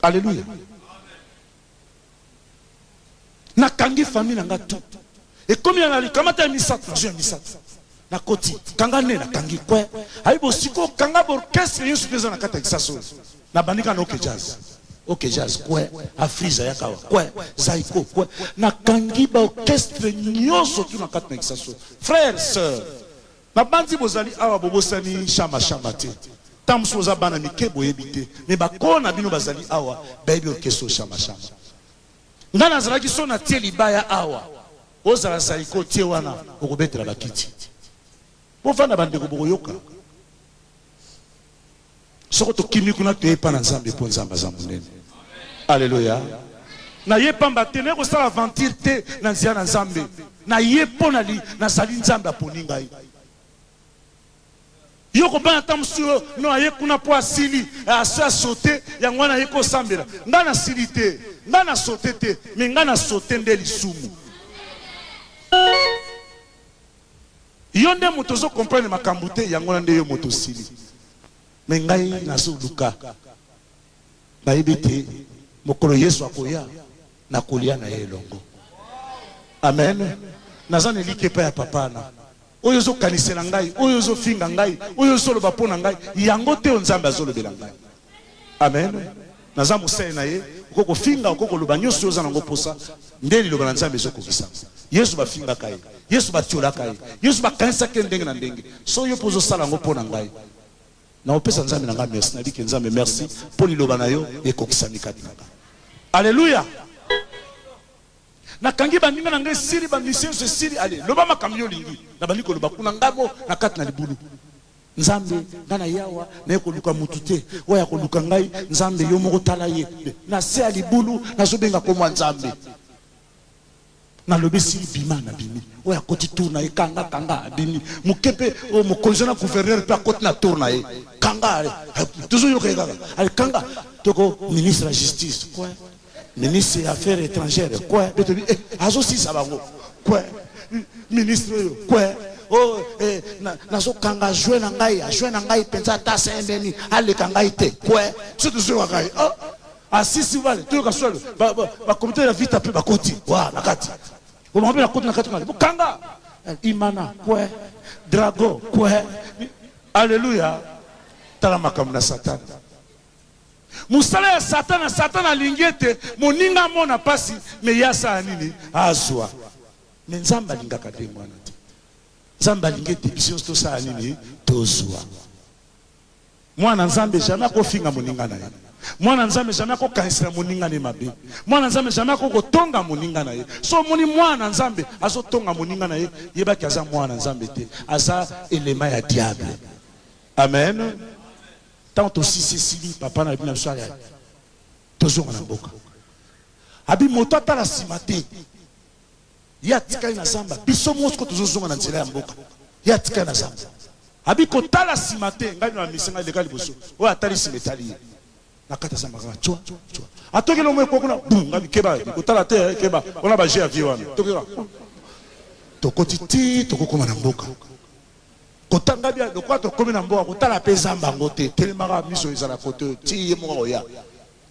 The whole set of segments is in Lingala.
Alléluia. Na kangi famille nanga tout. Et comme il y a ali kamata misat, je misat. Na koti, kanga ne na kangi kwe. Aibo siko kanga orchestre yesu pesa na kata kisaso. Na bandika na OK jazz. OK jazz kwe, Afriza yakawa kwe, Zaiko kwe. Na kangi ba orchestre nyoso tu na kata kisaso. Frères, sœurs, na bandi bozali awa bobosani shamba shamba te. Tamso za bana mikebo yebite. Me bakona bino bazali awa, baby orchestre shamba shamba. Ngana zalaki so na tie libaya awa. Ozala Zaiko tie wana okobetela bakiti. Bofana bandeko boyoka. Soko to kimi kuna to epa na Nzambe po Nzamba za munene. Alléluia. Na ye pamba te ne ko sala aventure te na nzia na Nzambe. Na ye pona li na sali Nzambe aponi ngai. Yoko bana tamsuyo no aye kuna po asili asa sauter ya ngwana yeko sambela. Ngana silite, ngana sauter te, me ngana sauter nde lisumu. Yonde motozo comprendre makambo te yango nde yo motosili. Me ngai nazo luka. Na yebite mokolo Yesu akoya na kolia na elongo. Amen. Nazane like pa ya papa na. Oyo zo kanisela ngai, oyo zo finga ngai, oyo zo loba pona ngai, yango te Nzambe azolobela ngai. Amen. Naza musene na ye, ukoko finga ukoko loba nyoso yoza nango posa, ndeli loba na Nzambe zo kokisa. Yesu ba finga kai, Yesu ba tiola kai, Yesu ba kanisa ke ndenge na ndenge. So yo pozo sala ngo pona ngai. Na opesa Nzambe na ngai merci, na biki Nzambe merci, poni loba na yo ekokisa mikati na ngai. Alléluia. Na kangi bandinga na ngai siri ba mission se siri ale loba makamyo lingi na bandiko loba kuna ngabo na kati na libulu. Nzambe ngana yawa na yeko luka mutute oya ko luka ngai Nzambe yo moko tala ye na se alibulu na zobenga ko mwa Nzambe na lobesi bima na bimi oya koti tourna e kanga kanga bimi mukepe o mokonzana gouverneur pa koti na tourna e kanga toujours yo kanga ale kanga toko ministre de la justice quoi ministre des affaires étrangères quoi azo si sabango quoi ministre quoi oh nazo kanga jouer na ngai penza ta sembeni ale kanga ite quoi surtout zo wakai oh asisi vale to ka solo ba comité de vite après ba koti wa na kati on m'appelle la koti na kati ngale kanga imana quoi drago quoi alléluia tala makamna satan musala ya satana satana lingete moninga mona pasi me yasa nini azwa me Nzamba lingaka te mwana te Nzamba lingete biso to sa nini tozwa mwana Nzambe jamais ko finga moninga na ye mwana Nzambe jamais ko kansira moninga ne mabe mwana Nzambe jamais ko tonga moninga na ye so moni mwana Nzambe azo tonga moninga na ye yebaki aza mwana Nzambe te aza elema ya diable. Amen. Tant aussi Cécilie, papa n'a bien soirée. Toujours en boca. Abi moto ta la simate. Ya tika na samba. Biso mosko toujours en nzela mboka. Ya tika na samba. Abi ko ta la simate ngai na misenga de kaliboso. O atali simetali. Na kata samba ka chwa chwa. Atoke lo mo ko kuna bum ngabi keba. Ko ta la te keba. On a ba je avion. Tokira. Tokotiti tokokoma na mboka. Kotanga bia de quoi to comme na mboka kotala pesa mbango te telemaka miso ezala kote ti ye mo ya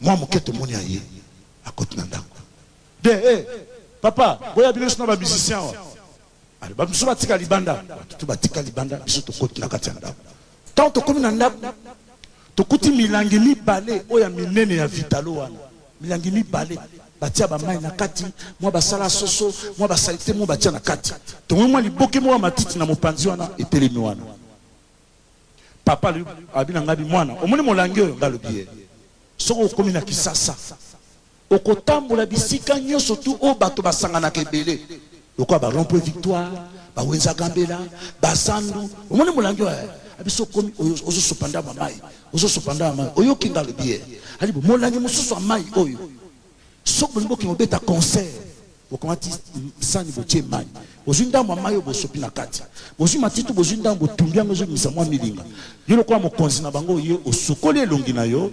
moi moketo moni aye akoti na ndako de papa boya biso na ba musicien wa ali ba biso batika libanda tu batika libanda biso to koti na kati ya ndako tant to comme na ndako to kuti milangi mibale oya minene ya vitalo wana milangi mibale batia ba mai na kati mwa basala soso mwa basalite mwa batia na kati to mwa liboke mwa matiti na mopanzi wana etelemi wana papa abina ngabi mwana omoni molangi oyo ngalobi soko okomi na Kisasa okotambola bisika nyonso tu o bato basangana kebele lokwa ba rompo victoire ba wenza gambela basandu omoni molangi oyo abiso komi ozo sopanda mamai ozo sopanda mamai oyo kingalobi ali bo molangi mususu amai oyo so bongo ki mobeta concert bokomati sani botie mai bozunda mama yo bosopi na kati bozu matitu bozunda ngo tumbia ngo zo misa mwa milinga yo lokwa mokonzi na bango yo osukoli elongi na yo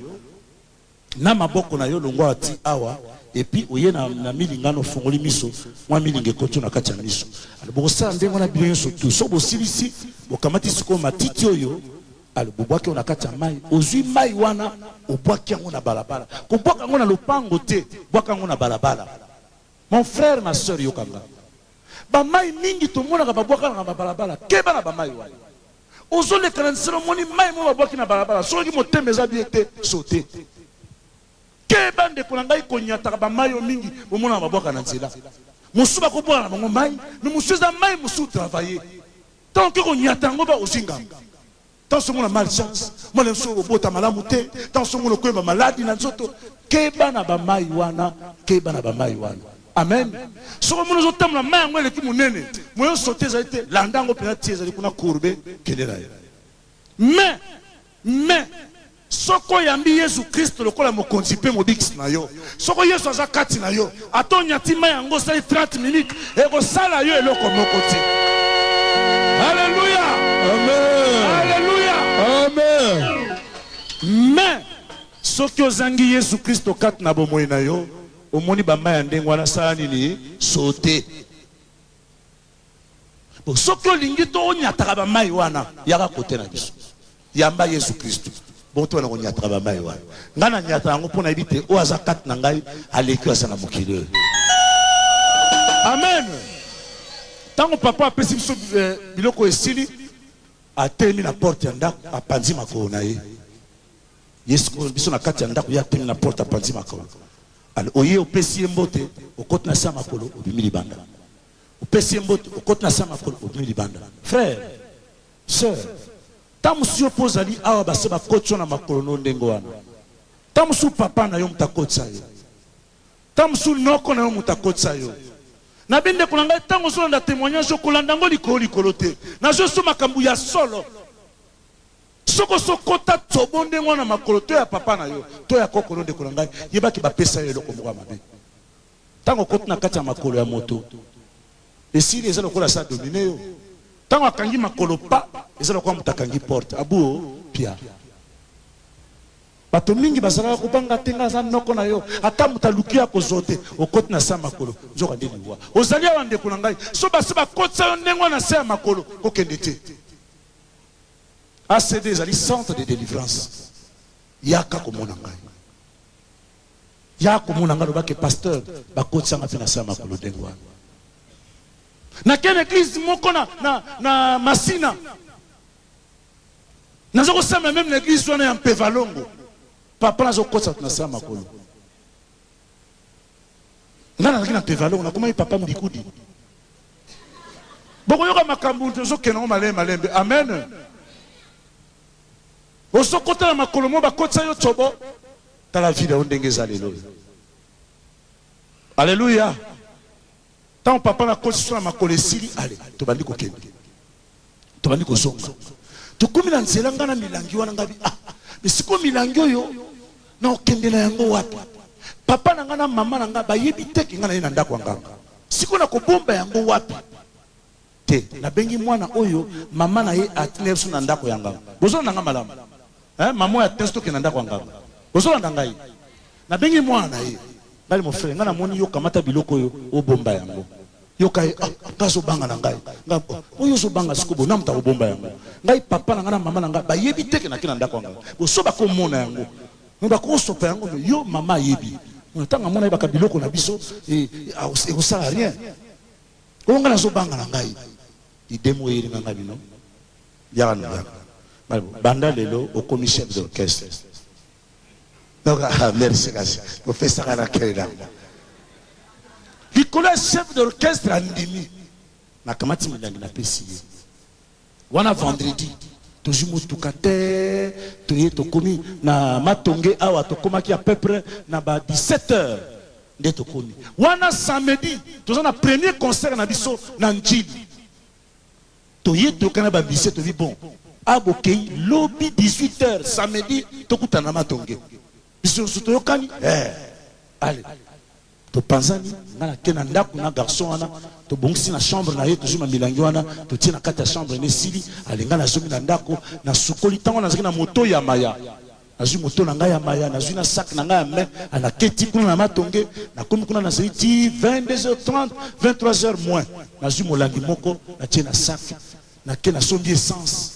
na maboko na yo longwa ati awa et puis oye na milinga no fongoli miso mwa milinga koto na kati ya miso alors bokosala ndengo na bino nyonso tu so bosilisi bokamati siko matiti oyo alors bobwaki on akati mai ozui mai wana obwaki yango na balabala ko bwaka yango na lopango te bwaka yango na balabala. Mon frère ma soeur yokanga ba mai mingi to mona ka babwaka na balabala keba na ba mai wana ozole kana ceremony mai mo babwaki na balabala soki moteme eza biete sauter keba ndeko na ngai konyata ba mai mingi bomona babwaka na nzela musuba ko bwana bango mai no musuza mai musu travailler tant que konyata ngo ba ozinga. Tant que mon malchance, moi je suis au bout de malamute, tant que mon coin maladie na nzoto, keba na ba mai wana, keba na ba mai wana. Amen. So mon nzoto na mai ngwe le ki munene, moi sauter za été landango pena tieza kuna courbe kelela. Mais soko yambi Yesu Kristo lokola mokonzi pe mobix na yo. Soko Yesu aza kati na yo, atonya ti mai yango sali 30 minutes e ko sala yo eloko mokoti. Alléluia. Amen. Alléluia. Amen. Mais ce que ozangi Yesu Kristo kat na bomoi na yo, omoni ba mai ndenge wana sala nini sauter. Bon ce que lingi to onyataka ba mai wana yaka kote na biso. Yamba Yesu Kristo. Bon to na onyataka ba mai wana. Ngana nyata ngo pona ebite o aza kat na ngai aleki asana mokile. Amen. Tango papa apesi biso biloko esili atemi na porte ya ndako apanzi makolo na ye. Yesu biso na kati ya ndako ya atemi na porte apanzi makolo. Alors oye opesi ye mbote okoti na sa makolo obimi libanda. Opesi ye mbote okoti na sa makolo obimi libanda. Frère, sœur, tamusi opose ali awa base bakoti na makolo no ndengo wana. Tamusu papa na yo mutakoti sa yo. Tamusu noko na yo mutakoti sa yo. Na bende kunanga tango solo na témoignage kolanda ngo likolo te na zo so makambu ya solo soko sokota tsobonde ngona makolo to ya papa na yo to ya kokolo de kunanga yebaki ba pesa yo loko mwa mabe tango kotna kati ya makolo ya moto esili ezalo kola sa domine yo tango akangi makolo pa ezalo kwa mutakangi porte abu pia bato mingi bazala ko banga tenga za noko na yo ata mutalukia ko zote okoti na sa makolo nzoka ndeni wa ozali awande kuna ngai so basi bakotsa yo ndengo na sa makolo kokende te ACD ezali centre de délivrance yaka ko mona ngai yaka ko mona ngai ba ke pasteur bakotsa nga na sa makolo ndengo na kene église moko na Masina nazo ko sama même l'église wana ya Mpevalongo. Papa nazo kotsa na sa makolo. Ngana nakina Mpevalongo na kuma papa mbikudi. Boko yoka makambu nzo kenongo malembe. Amen. Oso kota na makolo mo ba kotsa yo tsobo. Tala vida ondengeza lelo. Alléluia. Tant papa na kotsa na makolo esili ale to bandi ko kende. To bandi ko songa. To kumina nzela ngana milangi wana ngabi misiko milangi oyo na okendela yango wapi papa na ngana mama na nga bayebi teki ngana ina ndako nganga siko na kobomba yango wapi te na bengi mwana oyo mama na ye atleso na ndako yanga bozo na nga malamu mama ya testo ke na ndako nganga bozo na ngai na bengi mwana na ye ngali mo frère ngana moni yo kamata biloko oyo obomba yango yo kai kaso banga na ngai ngabo oyo so banga sikobo na mta obomba yango ngai papa na ngana mama na ngai bayebi teke na kina ndako nganga boso bakomona yango Nous avons yo maman yebi. On attend mon aïe biloko na biso et au sert à rien. On a zo banga na ngai. Il démoyer na ngai no. Yana ya. Banda lelo au commissaire d'orchestre. Donc merci merci. Professeur à la kela. Il connaît chef d'orchestre andimi. Na kamati milangi na pesi. Wana vendredi. Toujours tukate tuye tokomi na matonge awa tokomaki à peu près na ba 17h de tokomi wana samedi tozana premier concert na biso na njili toye tokana ba bise to vi bon abokei lobby 18h samedi tokutana matonge biso sotoyokani allez to panzani ngana kena ndako na garçon wana to bongisi na chambre na ye to juma milangi wana to tina kati ya chambre ne sili alinga na zomi na ndako na sukoli tango na zaki na moto ya maya na zui moto na ngai ya maya na zui na sac na ngai ya main ana keti kuna na matonge na komi kuna na ziti 22h30 23h moins na zui molangi moko na tina sac na kena sombi essence